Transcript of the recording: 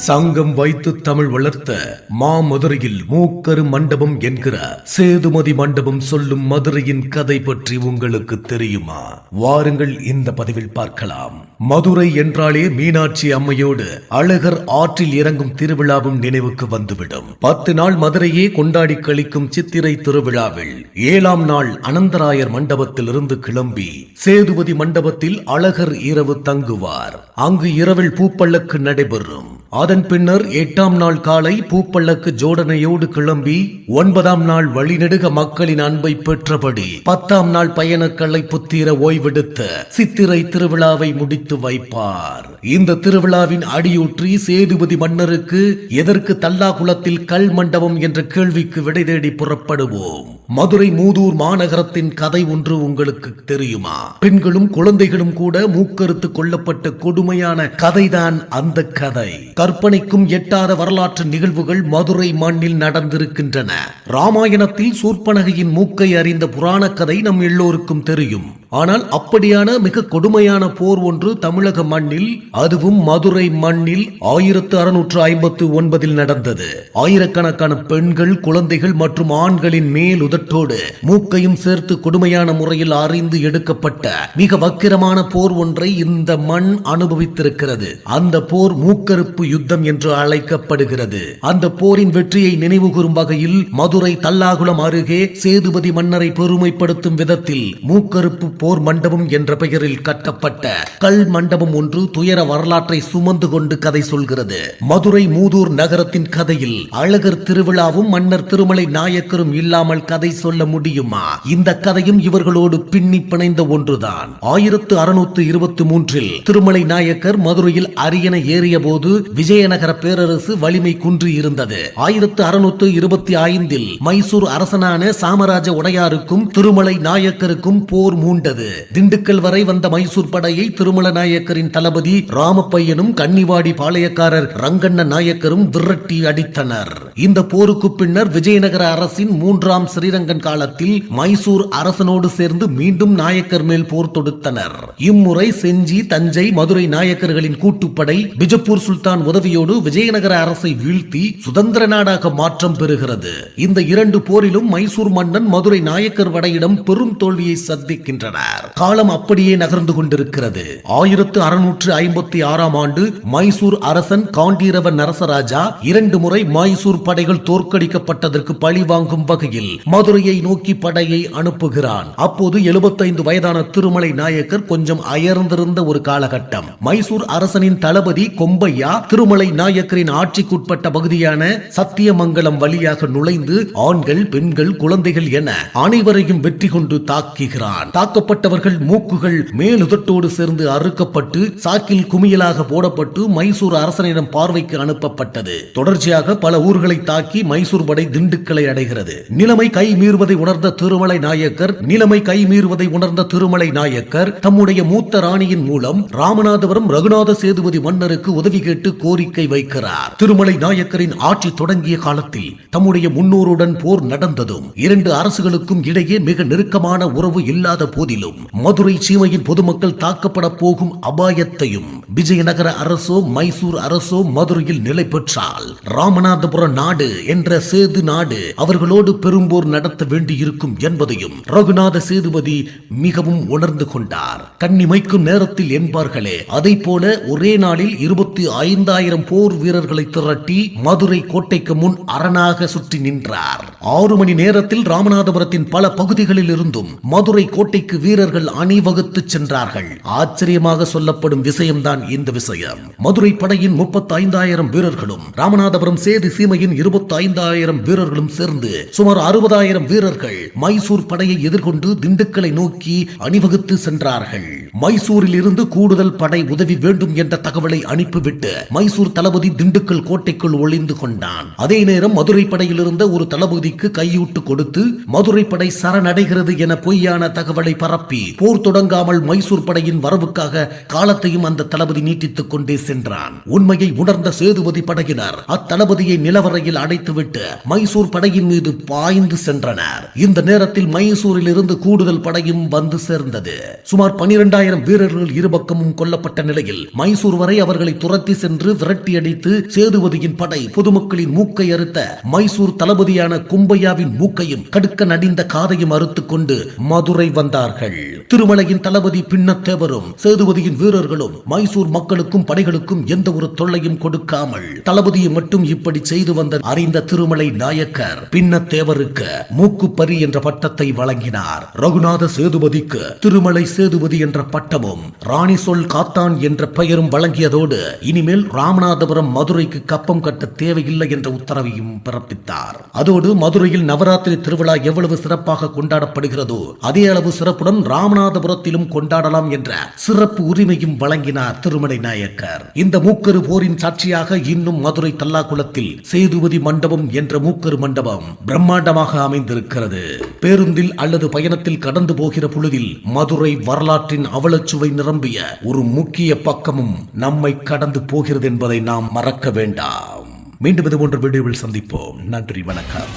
சங்கம் வைத்து தமிழ் வளர்த்த மாமதுரையில் மூக்கரு மண்டபம் என்கிற சேதுமதி மண்டபம் சொல்லும் மதுரையின் கதை பற்றி உங்களுக்கு தெரியுமா? வாருங்கள் இந்த பதிவில் பார்க்கலாம். மதுரை என்றாலே மீனாட்சி அம்மையோடு அழகர் ஆற்றில் இறங்கும் திருவிழாவும் நினைவுக்கு வந்துவிடும். 10 நாள் மதுரையே கொண்டாடி கழிக்கும் சித்திரை திருவிழாவில் 7ஆம் நாள் அனந்தராயர் மண்டபத்தில் இருந்து கிளம்பி சேதுபதி மண்டபத்தில் அழகர் இரவு தங்குவார். அங்கு இரவில் பூப்பல்லக்கு நடைபெறும். அதன் பின்னர் 8ஆம் நாள் காலை பூப்பல்லக்கு ஜோடனையோடு கிளம்பி 9ஆம் நாள் வழிநெடுக மக்களின் அன்பை பெற்றபடி 10ஆம் நாள் பயணக்களை புத்தீர ஓய்வெடுத்த சித்திரை திருவிழாவை முடித்து வைப்பார். இந்த திருவிழாவின் அடியூற்றி சேதுபதி மன்னருக்கு எதற்கு தல்லாகுளத்தில் கல் மண்டபம் என்ற கேள்விக்கு விடை தேடி புறப்படுவோம். மதுரை மூதூர் மாநகரத்தின் கதை ஒன்று உங்களுக்கு தெரியுமா? பெண்களும் குழந்தைகளும் கூட மூக்கறுத்து கொல்லப்பட்ட கொடுமையான கதைதான் அந்த கதை. கற்பனைக்கும் எட்டாத வரலாற்று நிகழ்வுகள் மதுரை மண்ணில் நடந்திருக்கின்றன. ராமாயணத்தில் சூர்பனகையின் மூக்கை அறிந்த புராண கதை நம் எல்லோருக்கும் தெரியும். ஆனால் அப்படியான மிக கொடுமையான போர் ஒன்று தமிழக மண்ணில், அதுவும் மதுரை மண்ணில் 1659 நடந்தது. ஆயிரக்கணக்கான பெண்கள், குழந்தைகள் மற்றும் ஆண்களின் மேல் உதட்டோடு மூக்கையும் சேர்த்து கொடுமையான முறையில் அறிந்து எடுக்கப்பட்ட மிக வக்கிரமான போர் ஒன்றை இந்த மண் அனுபவித்திருக்கிறது. அந்த போர் மூக்கறுப்பு யுத்தம் என்று அழைக்கப்படுகிறது. அந்த போரின் வெற்றியை நினைவு கூறும் வகையில் மதுரை தல்லாகுளம் அருகே சேதுபதி மன்னரை பெருமைப்படுத்தும் விதத்தில் மூக்கறுப்பு போர் மண்டபம் என்ற பெயரில் கட்டப்பட்ட கல் மண்டபம் ஒன்று துயர வரலாற்றை சுமந்து கொண்டு கதை சொல்கிறது. மதுரை மூதூர் நகரத்தின் கதையில் அழகர் திருவிழாவும் மன்னர் திருமலை நாயக்கரும் இல்லாமல் கதை சொல்ல முடியுமா? இந்த கதையும் இவர்களோடு பின்னி பிணைந்த ஒன்றுதான். 1623 திருமலை நாயக்கர் மதுரையில் அரியணை ஏறிய போது விஜயநகர பேரரசு வலிமை குன்றி இருந்தது. 1625 மைசூர் அரசனான சாமராஜ உடையாருக்கும் திருமலை நாயக்கருக்கும் போர் மூண்டது. திண்டுக்கல் வரை வந்த மைசூர் படையை திருமல நாயக்கரின் தளபதி ராமப்பையனும் கன்னிவாடி பாளையக்காரர் ரங்கண்ண நாயக்கரும் விரட்டி அடித்தனர். இந்த போருக்கு பின்னர் விஜயநகர அரசின் 3ஆம் ஸ்ரீரங்கன் காலத்தில் மைசூர் அரசனோடு சேர்ந்து மீண்டும் நாயக்கர் மேல் போர் தொடுத்தனர். இம்முறை செஞ்சி, தஞ்சை, மதுரை நாயக்கர்களின் கூட்டுப்படை பிஜப்பூர் சுல்தான் உதவியோடு விஜயநகர அரசை வீழ்த்தி சுதந்திர நாடாக மாற்றம் பெறுகிறது. இந்த 2 போரிலும் மைசூர் மன்னன் மதுரை நாயக்கர் படையிடம் பெரும் தோல்வியை சந்திக்கின்றனர். காலம் அப்படியே நகர்ந்து கொண்டிருக்கிறது. 1656ஆம் ஆண்டு மைசூர் அரசன் காண்டீரவ நரசராஜா 2 முறை மைசூர் படைகள் தோற்கடிக்கப்பட்டதற்கு பழி வாங்கும் வகையில் மதுரையை நோக்கி படையை அனுப்புகிறான். அப்போது 75 வயதான திருமலை நாயக்கர் கொஞ்சம் அயர்ந்திருந்த ஒரு காலகட்டம். மைசூர் அரசனின் தளபதி கொம்பையா திருமலை நாயக்கரின் ஆட்சிக்குட்பட்ட பகுதியான சத்தியமங்கலம் வழியாக நுழைந்து ஆண்கள், பெண்கள், குழந்தைகள் என அனைவரையும் வெற்றி கொண்டு தாக்குகிறான். தாக்கப்பட்டவர்கள் மூக்குகள் மேலுதட்டோடு சேர்ந்து அறுக்கப்பட்டு சாக்கில் குமியலாக போடப்பட்டு மைசூர் அரசனிடம் பார்வைக்கு அனுப்பப்பட்டது. தொடர்ச்சியாக பல ஊர்களை தாக்கி மைசூர் படை திண்டுக்கலை அடைகிறது. நிலைமை கை மீறுவதை உணர்ந்த திருமலை நாயக்கர் தம்முடைய மூத்த ராணியின் மூலம் ராமநாதபுரம் ரகுநாத சேதுபதி மன்னருக்கு உதவி கேட்டு கோரிக்கை வைக்கிறார். திருமலை நாயக்கரின் ஆட்சி தொடங்கிய காலத்தில் தம்முடைய முன்னோருடன் போர் நடந்ததும் 2 அரசுகளுக்கும் இடையே மிக நெருக்கமான உறவு இல்லாத போதிலும் மதுரை சீமையின் பொதுமக்கள் தாக்கப்பட போகும் அபாயத்தையும் விஜயநகர அரசோ மைசூர் அரசோ மதுரையில் நிலை பெற்றால் ராமநாதபுரம் நாடு என்ற சேது நாடு அவர்களோடு பெரும்போர் நடத்த வேண்டியிருக்கும் என்பதையும் ரகுநாத சேதுபதி மிகவும் உணர்ந்து கொண்டார். கண்ணிமைக்கும் நேரத்தில் என்பார்களே, அதை போல ஒரே நாளில் 25,000 போர் வீரர்களை திரட்டி மதுரை கோட்டைக்கு முன் அரணாக சுற்றி நின்றார். 6 மணி நேரத்தில் ராமநாதபுரத்தின் பல பகுதிகளில் இருந்தும் மதுரை கோட்டைக்கு வீரர்கள் அணிவகுத்து சென்றார்கள். ஆச்சரியமாக சொல்லப்படும் விஷயம்தான் இந்த விஷயம். மதுரை படையின் 35,000 வீரர்களும் ராமநாதபுரம் சேது சீமையின் 25,000 வீரர்களும் சேர்ந்து சுமார் 60,000 வீரர்கள் மைசூர் படையை எதிர்கொண்டு திண்டுக்கலை நோக்கி அணிவகுத்து சென்றார்கள். மைசூரில் இருந்து கூடுதல் படை உதவி வேண்டும் என்ற தகவலை அனுப்பிவிட்டு மைசூர் தளபதி திண்டுக்கல் கோட்டைக்குள் ஒளிந்து கொண்டான். அதே நேரம் மதுரை படையில் இருந்த ஒரு தளபதிக்கு கையூட்டு கொடுத்து மதுரை படை சரணடைகிறது என பொய்யான தகவலை பரப்பி போர் தொடங்காமல் மைசூர் படையின் வரவுக்காக காலத்தையும் அந்த தளபதி தளபதி நீட்டித்துக் கொண்டே சென்றான். உண்மையை உணர்ந்த சேதுபதி படையினர் அத்தளபதியை நிலவரையில் அடைத்துவிட்டு மைசூர் படையின் மீது பாய்ந்து சென்றனர். இந்த நேரத்தில் மைசூரில் இருந்து கூடுதல் படையும் வந்து சேர்ந்தது. சுமார் 12,000 வீரர்கள் இருபக்கமும் கொல்லப்பட்ட நிலையில் மைசூர் வரை அவர்களை துரத்தி சென்று விரட்டி அடித்து சேதுபதியின் படை பொதுமக்களின் மூக்கை அறுத்த மைசூர் தளபதியான கும்பையாவின் மூக்கையும் கடுக்க நடிந்த காதையும் அறுத்துக் கொண்டு மதுரை வந்தார்கள். திருமலையின் தளபதி பின்னத்தேவரும் சேதுபதியின் வீரர்களும் மைசூர் மக்களுக்கும் படைகளுக்கும் எந்த ஒரு தொல்லையும் கொடுக்காமல் தளபதியை மட்டும் இப்படி செய்து வந்த அறிந்த திருமலை நாயக்கர் பின்னத்தேவருக்கு மூக்குப்பரி என்ற பட்டத்தை வழங்கினார். ரகுநாத சேதுபதிக்கு திருமலை சேதுபதி என்ற பட்டமும் ராணி சொல் காத்தான் என்ற பெயரும் வழங்கியதோடு இனிமேல் ராமநாதபுரம் மதுரைக்கு கப்பம் கட்ட தேவையில்லை என்ற உத்தரவையும் பிறப்பித்தார். அதோடு மதுரையில் நவராத்திரி திருவிழா எவ்வளவு சிறப்பாக கொண்டாடப்படுகிறதோ அதே அளவு சிறப்புடன் ராமநாதபுரத்திலும் கொண்டாடலாம் என்ற சிறப்பு உரிமையும் வழங்கினார் திருமலை நாயக்கர். இந்த மூக்கரு போரின் சாட்சியாக இன்னும் மதுரை தல்லாகுளத்தில் சேதுபதி மண்டபம் என்ற மூக்கரு மண்டபம் பிரம்மாண்டமாக அமைந்திருக்கிறது. பேருந்தில் அல்லது பயணத்தில் கடந்து போகிற பொழுதில் மதுரை வரலாற்றின் அவலச்சுவை நிரம்பிய ஒரு முக்கிய பக்கமும் நம்மை கடந்து போகிறது என்பதை நாம் மறக்க வேண்டாம். மீண்டும் இது போன்ற வீடியோவில் சந்திப்போம். நன்றி, வணக்கம்.